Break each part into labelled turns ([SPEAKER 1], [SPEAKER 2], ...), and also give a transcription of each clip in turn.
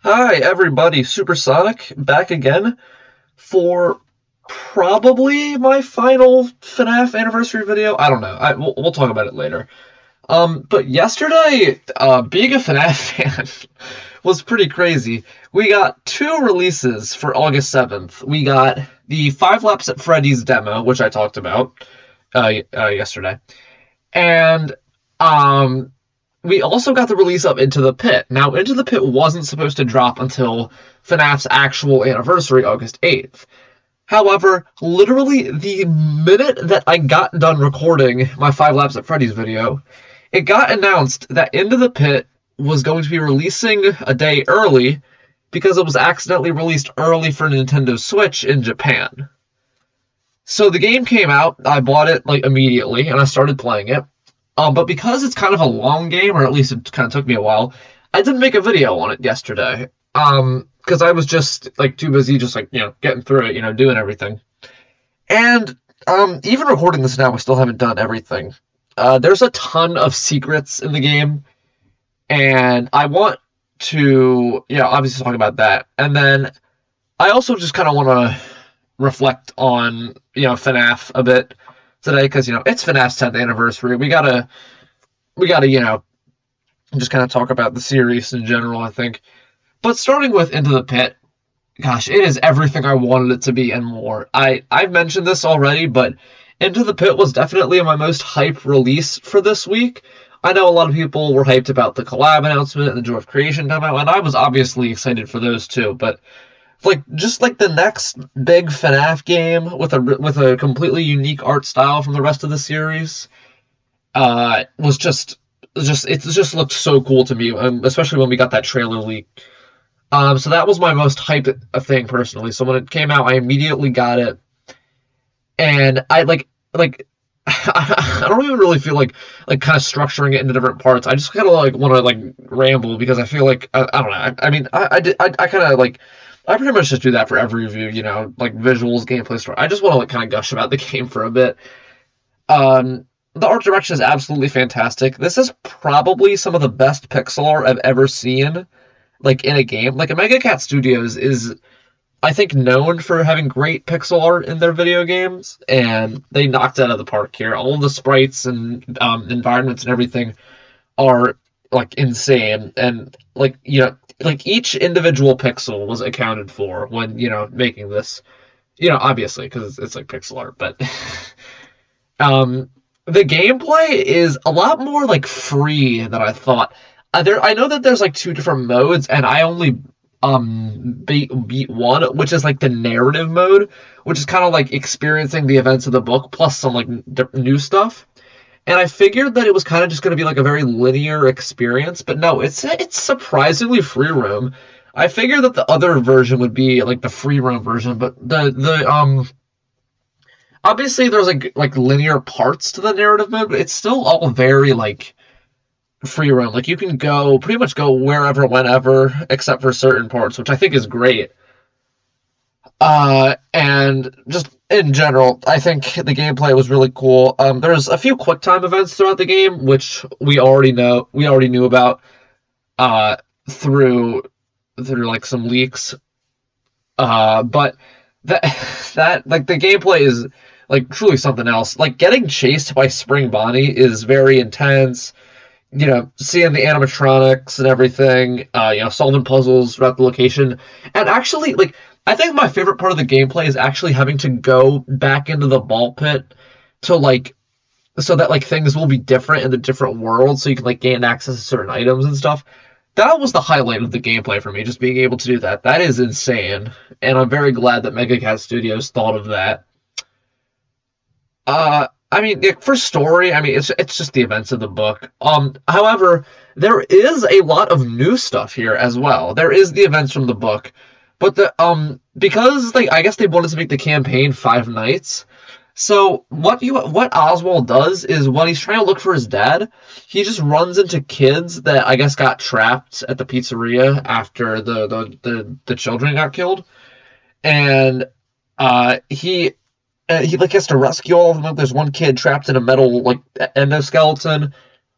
[SPEAKER 1] Hi, everybody. Supersonic back again for probably my final FNaF anniversary video. I don't know. We'll talk about it later. But yesterday, being a FNaF fan was pretty crazy. We got two releases for August 7th. We got the 5 Laps at Freddy's demo, which I talked about yesterday, and um, we also got the release of Into the Pit. Now, Into the Pit wasn't supposed to drop until FNAF's actual anniversary, August 8th. However, literally the minute that I got done recording my 5 Laps at Freddy's video, it got announced that Into the Pit was going to be releasing a day early because it was accidentally released early for Nintendo Switch in Japan. So the game came out, I bought it like immediately, and I started playing it. But because it's kind of a long game, or at least it kind of took me a while, I didn't make a video on it yesterday. Because I was just like too busy, just like getting through it, doing everything. And even recording this now, I still haven't done everything. There's a ton of secrets in the game, and I want to, obviously talk about that. And then I also just kind of want to reflect on, FNAF a bit today, because it's FNAF's 10th anniversary. We gotta just kind of talk about the series in general, I think. But starting with Into the Pit, gosh, it is everything I wanted it to be and more. I've mentioned this already, but Into the Pit was definitely my most hyped release for this week. I know a lot of people were hyped about the collab announcement and the Joy of Creation demo, and I was obviously excited for those too, but just like the next big FNAF game with a completely unique art style from the rest of the series, was just looked so cool to me, especially when we got that trailer leak. So that was my most hyped thing personally. So when it came out, I immediately got it, and I don't even really feel like kind of structuring it into different parts. I just kind of want to ramble because I feel like I don't know. I mean, I kind of I pretty much just do that for every review, like visuals, gameplay, story. I just want to kind of gush about the game for a bit. The art direction is absolutely fantastic. This is probably some of the best pixel art I've ever seen, in a game. Mega Cat Studios is, I think, known for having great pixel art in their video games, and they knocked it out of the park here. All of the sprites and environments and everything are insane, and each individual pixel was accounted for when making this. Obviously because it's pixel art, but the gameplay is a lot more free than I thought. I know that there's two different modes, and I only beat one, which is the narrative mode, which is kind of experiencing the events of the book plus some new stuff. And I figured that it was kind of just going to be a very linear experience, but no, it's surprisingly free roam. I figured that the other version would be the free roam version, but the obviously there's linear parts to the narrative mode, but it's still all very free roam. You can pretty much go wherever, whenever, except for certain parts, which I think is great. And just in general, I think the gameplay was really cool. There's a few quick time events throughout the game, which we already knew about, through some leaks. But the gameplay is truly something else. Getting chased by Spring Bonnie is very intense. Seeing the animatronics and everything, solving puzzles throughout the location. And actually, I think my favorite part of the gameplay is actually having to go back into the ball pit to, so that, things will be different in the different worlds, so you can, gain access to certain items and stuff. That was the highlight of the gameplay for me, just being able to do that. That is insane, and I'm very glad that Mega Cat Studios thought of that. I mean, for story, I mean, it's just the events of the book. However, there is a lot of new stuff here as well. There is the events from the book, but because I guess they wanted to make the campaign 5 nights. So what Oswald does is when he's trying to look for his dad, he just runs into kids that I guess got trapped at the pizzeria after the children got killed, and he has to rescue all of them. There's one kid trapped in a metal endoskeleton,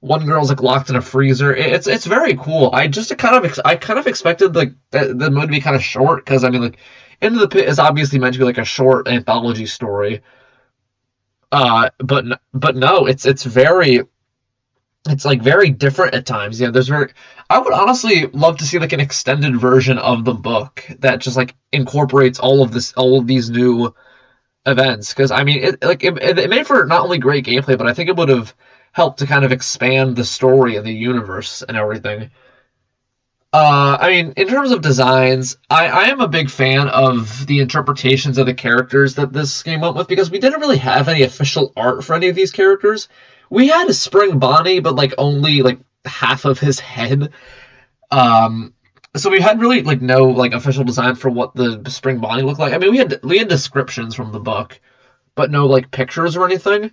[SPEAKER 1] one girl's like locked in a freezer. It's very cool. I kind of expected like the movie to be kind of short, because I mean, like, Into the Pit is obviously meant to be like a short anthology story. But no, it's like very different at times. There's very I would honestly love to see like an extended version of the book that just like incorporates all of these new events, because I mean it made for not only great gameplay, but I think it would have helped to kind of expand the story and the universe and everything. I mean, in terms of designs, I am a big fan of the interpretations of the characters that this game went with, because we didn't really have any official art for any of these characters. We had Spring Bonnie, but like only like half of his head. Um, so we had really like no like official design for what the Spring Bonnie looked like. I mean, we had descriptions from the book, but no like pictures or anything.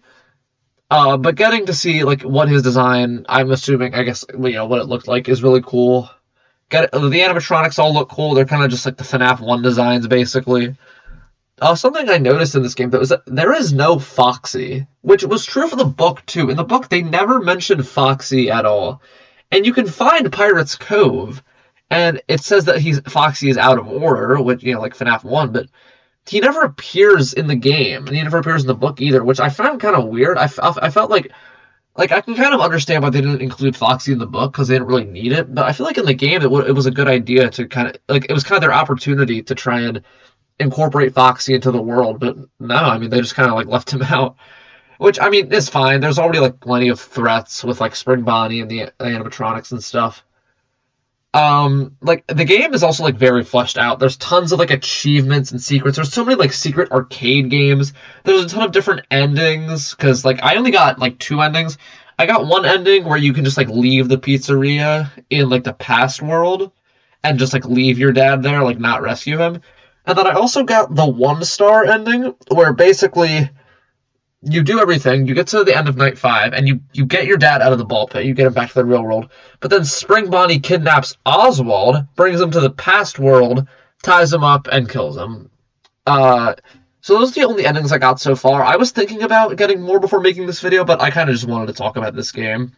[SPEAKER 1] But getting to see like what his design, I'm assuming, I guess, what it looked like, is really cool. The animatronics all look cool. They're kind of just like the FNAF 1 designs, basically. Something I noticed in this game, though, is that there is no Foxy, which was true for the book, too. In the book, they never mentioned Foxy at all. And you can find Pirate's Cove, and it says that Foxy is out of order, which, like FNAF 1, but he never appears in the game, and he never appears in the book either, which I found kind of weird. I felt like I can kind of understand why they didn't include Foxy in the book, because they didn't really need it. But I feel like in the game, it was a good idea to kind of like, it was kind of their opportunity to try and incorporate Foxy into the world. But no, I mean, they just kind of like left him out, which I mean is fine. There's already like plenty of threats with like Spring Bonnie and the animatronics and stuff. Like the game is also like very fleshed out. There's tons of like achievements and secrets. There's so many like secret arcade games. There's a ton of different endings, because like I only got like two endings. I got one ending where you can just like leave the pizzeria in like the past world and just like leave your dad there, like not rescue him. And then I also got the 1-star ending, where basically you do everything, you get to the end of night 5, and you get your dad out of the ball pit, you get him back to the real world, but then Spring Bonnie kidnaps Oswald, brings him to the past world, ties him up, and kills him. So those are the only endings I got so far. I was thinking about getting more before making this video, but I kind of just wanted to talk about this game.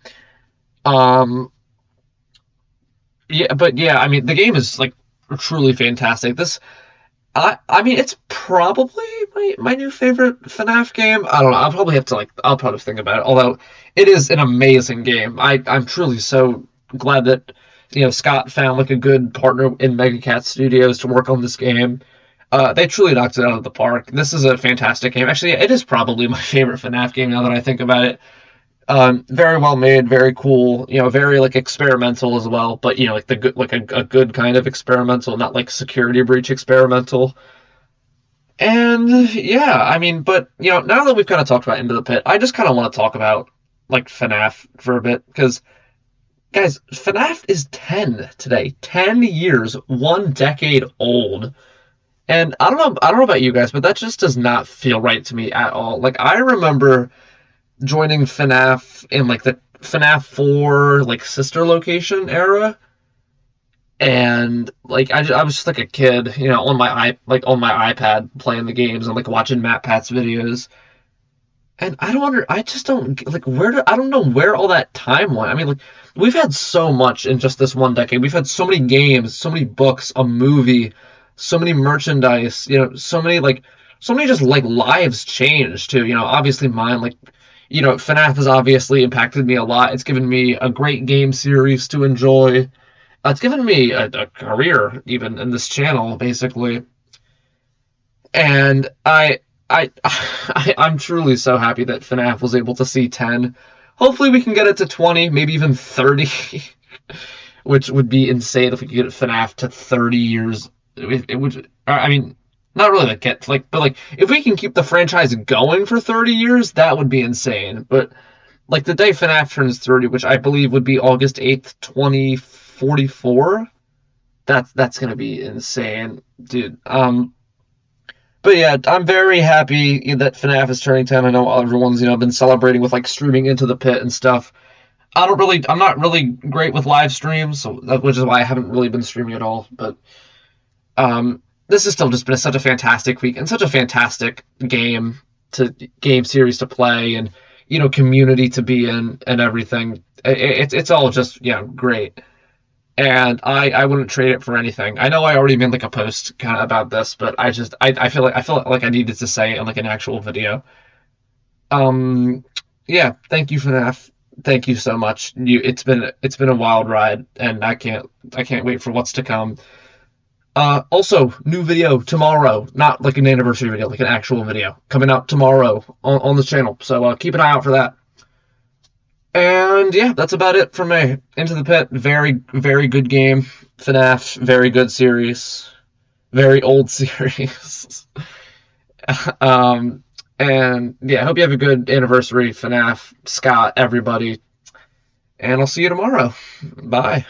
[SPEAKER 1] Yeah, I mean, the game is, like, truly fantastic. I mean, it's probably my new favorite FNAF game. I don't know. I'll probably think about it. Although it is an amazing game. I'm truly so glad that Scott found like a good partner in Mega Cat Studios to work on this game. They truly knocked it out of the park. This is a fantastic game. Actually, it is probably my favorite FNAF game now that I think about it. Very well made, very cool, very like experimental as well, but like the good, like a good kind of experimental, not like security breach experimental. And yeah, I mean, but now that we've kind of talked about Into the Pit, I just kind of want to talk about like FNAF for a bit, because guys, FNAF is 10 today, 10 years, 1 decade old. And I don't know about you guys, but that just does not feel right to me at all. Like, I remember joining FNAF in like the FNAF 4 like sister location era, and like I was just like a kid, on my iPad playing the games and like watching Matt Pat's videos. And I just don't like I don't know where all that time went. I mean, like, we've had so much in just this 1 decade. We've had so many games, so many books, a movie, so many merchandise, so many just like lives changed too. Obviously mine, like, FNAF has obviously impacted me a lot. It's given me a great game series to enjoy. It's given me a career even in this channel, basically. And I'm truly so happy that FNAF was able to see 10. Hopefully we can get it to 20, maybe even 30, which would be insane if we could get FNAF to 30 years. It would, I mean, not really but like if we can keep the franchise going for 30 years, that would be insane. But like the day FNAF turns 30, which I believe would be August 8th, 2044, that's gonna be insane, dude. But yeah, I'm very happy that FNAF is turning 10. I know everyone's been celebrating with like streaming Into the Pit and stuff. I'm not really great with live streams, which is why I haven't really been streaming at all. But this has still just been such a fantastic week and such a fantastic game series to play. And community to be in and everything. It's all just great. And I wouldn't trade it for anything. I know I already made like a post kind of about this, but I feel like I needed to say it in like an actual video. Um, yeah, thank you for that. Thank you so much. It's been a wild ride, and I can't wait for what's to come. Also, new video tomorrow. Not like an anniversary video, like an actual video coming out tomorrow on the channel. So keep an eye out for that. And yeah, that's about it for me. Into the Pit, very, very good game. FNaF, very good series. Very old series. um, and yeah, I hope you have a good anniversary, FNaF, Scott, everybody. And I'll see you tomorrow. Bye.